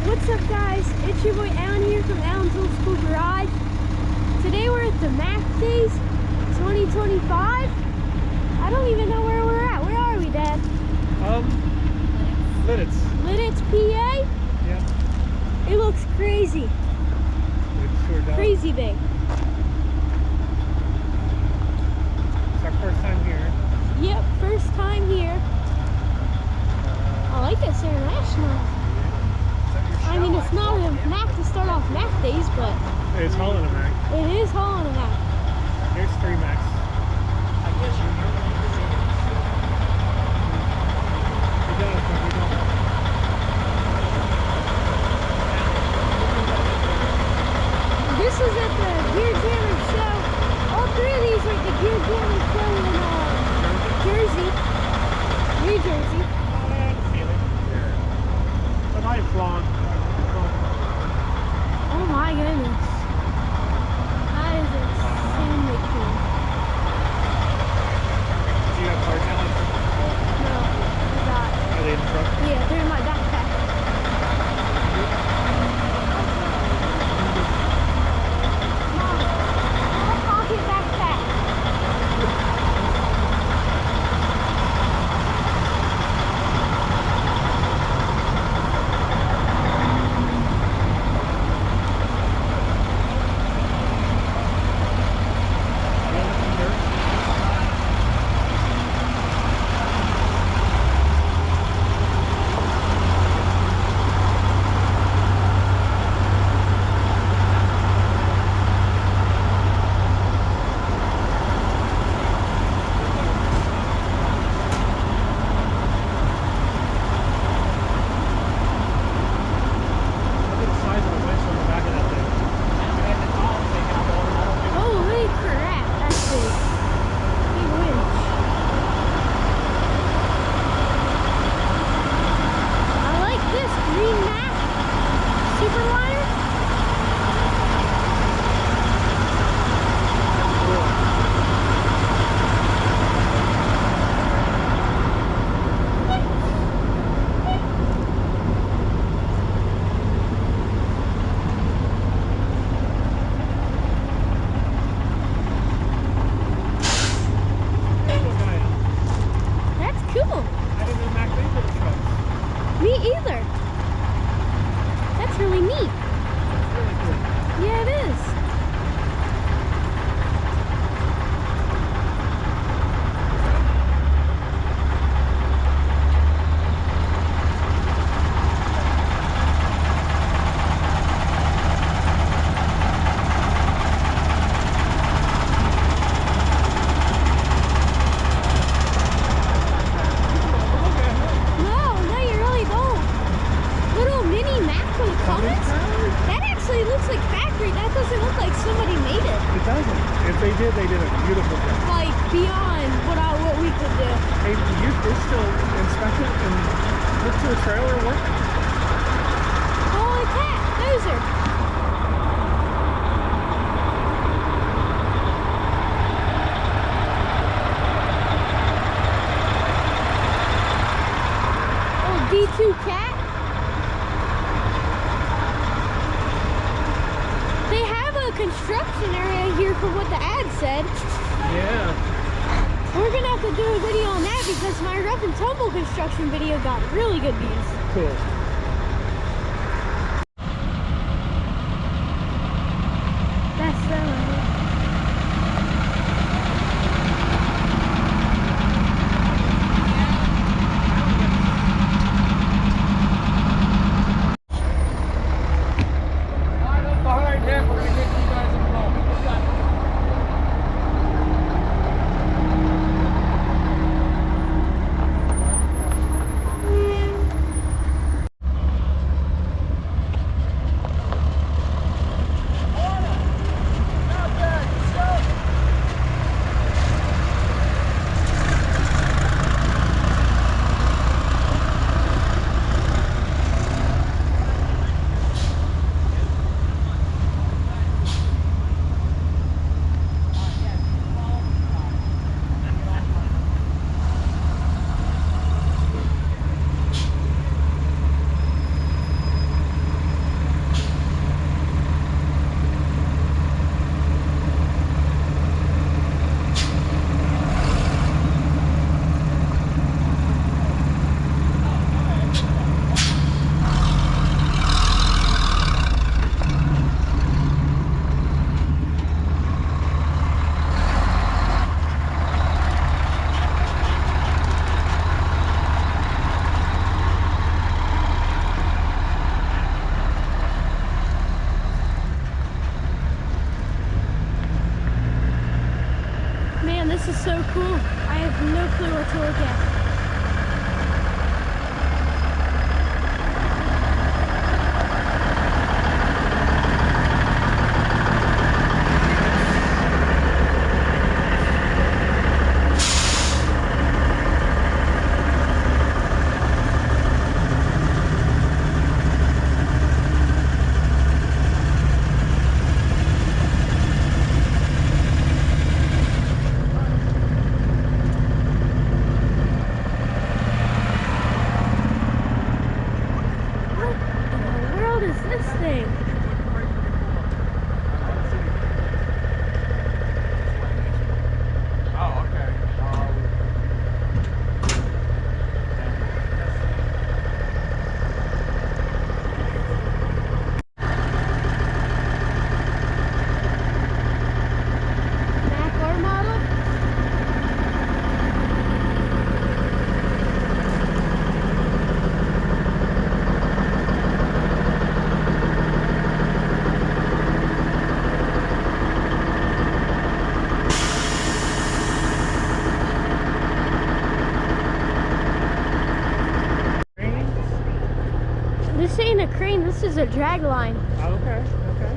What's up, guys? It's your boy Alan here from Alan's Old School Garage. Today we're at the Mack Days 2025. I don't even know where we're at. Where are we, Dad? Lititz. Lititz, PA? Yeah. It looks crazy. It sure does. Crazy big. It's our first time here. Yep, first time here. I like this international. I mean, it's not a Mack to start off Mack Days, but It's hauling a Mack. it is hauling a Mack. Here's 3 Macks. This is at the Gear Jammer show. All 3 of these are at the Gear Jammer show in Jersey, New Jersey. But I've flown. Oh my goodness. That is insanely cool. Do you have car talent? No, I got it. Are they in the truck? Yeah, they're in my backpack. Mom, my pocket backpack. Holy crap, that's big. Big winch. I like this green Mack Superliner. That's cool. I didn't know Mack Days were the trucks. Me either. That's really neat. It's really cool. Yeah, it is. No, you really don't. Little mini Mack with comments. That actually looks like factory. That doesn't look like somebody made it. It doesn't. If they did a beautiful job. Like beyond what we could do. Hey, you could still inspect it and look to the trailer and work. Holy cat, dozer. Oh, D2 cat. They have a construction area here from what the ad said. Yeah. We're gonna have to do a video on that because my rough and tumble construction video got really good views. Cool. so cool. I have no clue what to look at. This ain't a crane, this is a drag line. Okay, okay.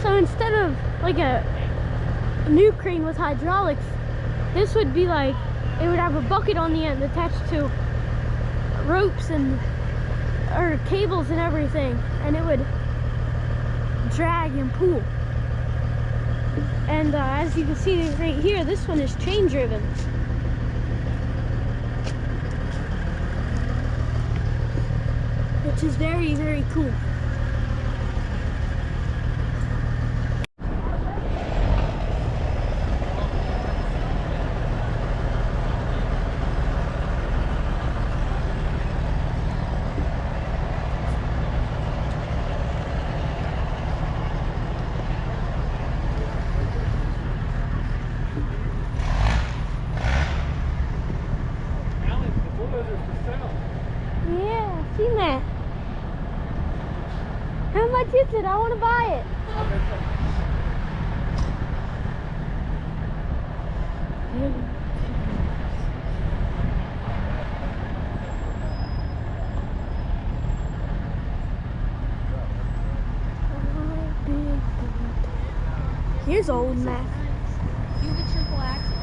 So instead of like a new crane with hydraulics, this would be like, it would have a bucket on the end attached to ropes or cables and everything, and it would drag and pull. And as you can see right here, this one is chain driven. Which is very, very cool. Seen that. How much is it? I want to buy it. Here's old Mac. You have a triple axle?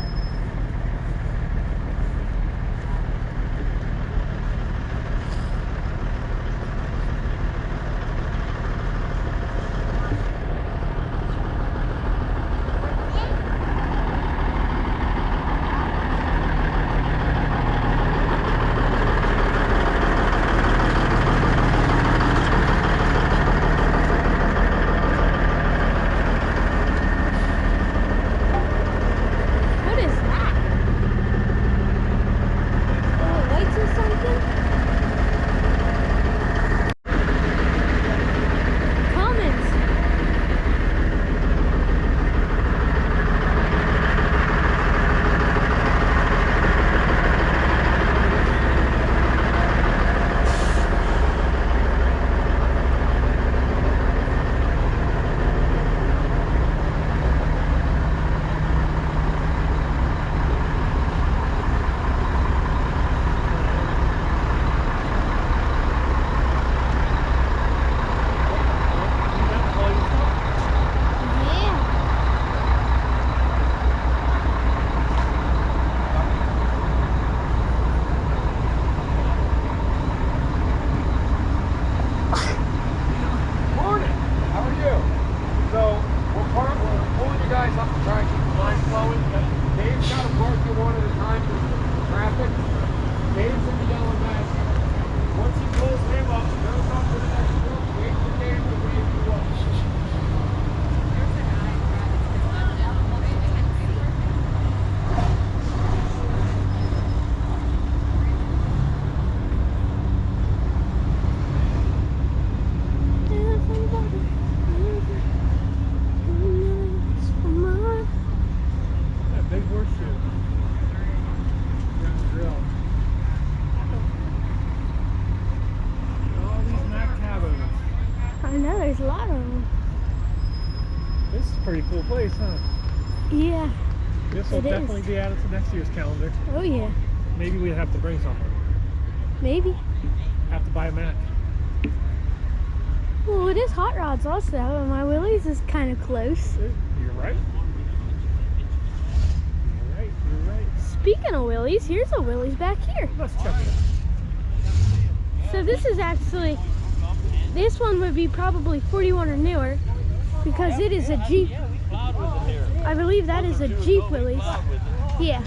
pretty cool place, huh? Yeah. This will It is. definitely be added to next year's calendar. Oh yeah. Maybe we'd have to bring something. Maybe. Have to buy a Mack. Well, it is hot rods also, and my Willys is kind of close. You're right. You're right. Speaking of Willys, here's a Willys back here. Let's check it out. So this is actually, this one would be probably 41 or newer because it is a Jeep. I believe that is a Jeep Willys. Yeah.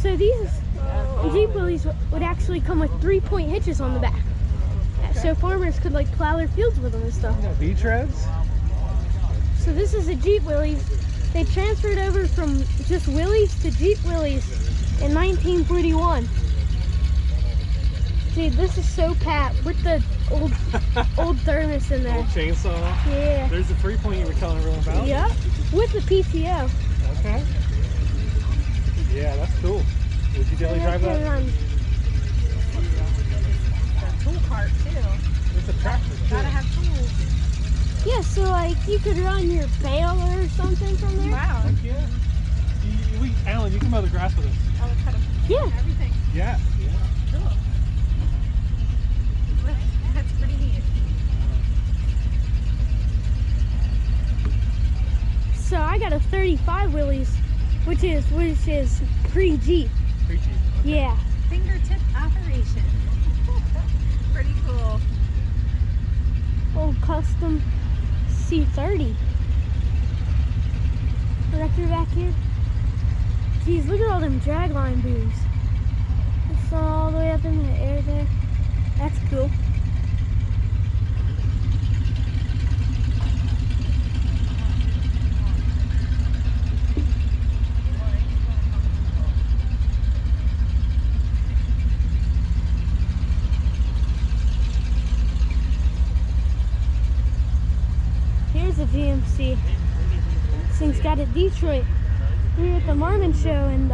So these Jeep Willys would actually come with 3-point hitches on the back. So farmers could like plow their fields with them and stuff. V-treads? So this is a Jeep Willys. They transferred over from just Willys to Jeep Willys in 1941. Dude, this is so pat with the old thermos in there. Old chainsaw. Yeah. There's the 3-point you were telling everyone about. Yep. With the PTO. Okay. Yeah, that's cool. Would you daily drive that? Tool cart too. It's a tractor too. Gotta have tools. Yeah, so like you could run your baler or something from there. Wow. Heck yeah. Alan, you can mow the grass with us. Oh, it's kind of Yeah. everything. Yeah. Cool. That's pretty neat. So I got a 35 Willys, which is pre-Jeep. Preachy. Yeah. Fingertip operation. Pretty cool. Old custom C30. Erector back here. Jeez, look at all them dragline booms. It's all the way up in the air there. That's cool. Here's a GMC. This thing's got a Detroit. We were at the Marmon show and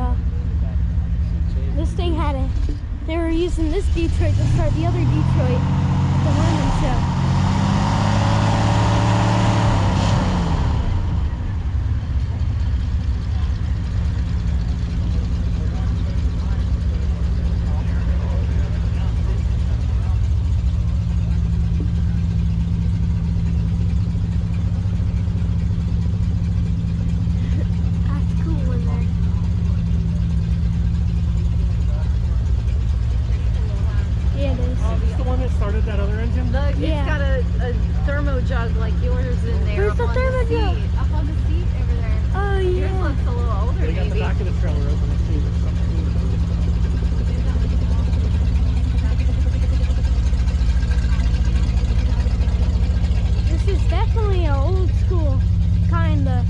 this thing had they were using this Detroit to start the other Detroit at the Marmon show. Started that other engine? It's got a thermo jug like yours in there. Where's the thermo jug? Up on the seat over there. Oh Yours yeah. looks a little older, They got the maybe. back of the trailer open. Let's see if there's something This is definitely an old school kinda.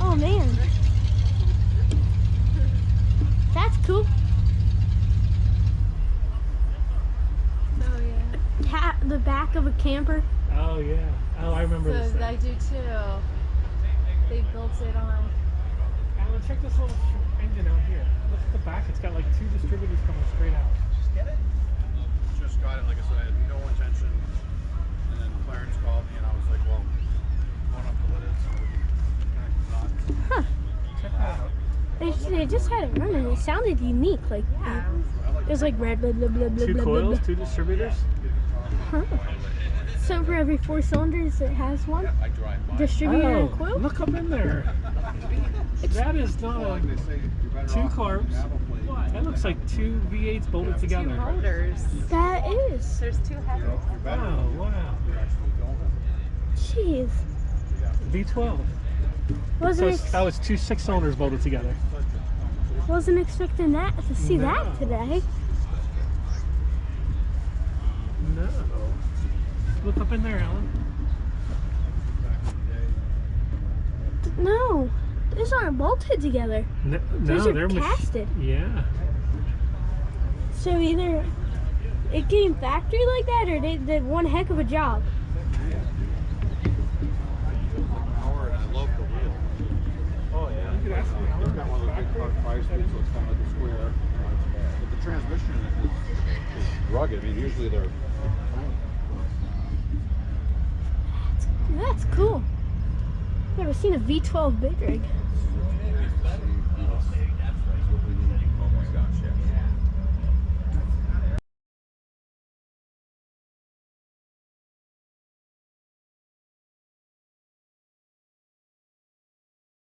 Oh man. That's cool. Oh yeah. The back of a camper. Oh yeah. Oh, I remember this So thing. I do too. They built it on. Alan, check this little engine out here. Look at the back. It's got like 2 distributors coming straight out. Just got it, like I said, I had no intention, and then Clarence called me, and I was like, well, going up to Lititz, so Huh. Check that out. They just had it running. It sounded unique. Like it was like red blah blah blah blah 2 blah blah. coils, 2 distributors. Huh. So for every 4 cylinders, it has one I drive by. distributor Oh, and coil. look up in there. That is not Like a they say, you're better 2 off carbs. having a plate. That looks like 2 V8s bolted 2 together. motors. That is. There's 2 heads. You're better Oh, if wow. you actually don't have Jeez. V12. So Wasn't that was 2 6-cylinders bolted together. wasn't expecting that to see No. that today. No. Look up in there, Alan. No, these aren't bolted together. No, Those are they're casted. Yeah. So either it came factory like that, or they did one heck of a job. power, and I love the wheel. Oh yeah. You could ask me It's got one of those big car 5-speed, so it's kind of like a square. But the transmission is rugged. I mean, usually they're That's cool. Never seen a V12 big rig.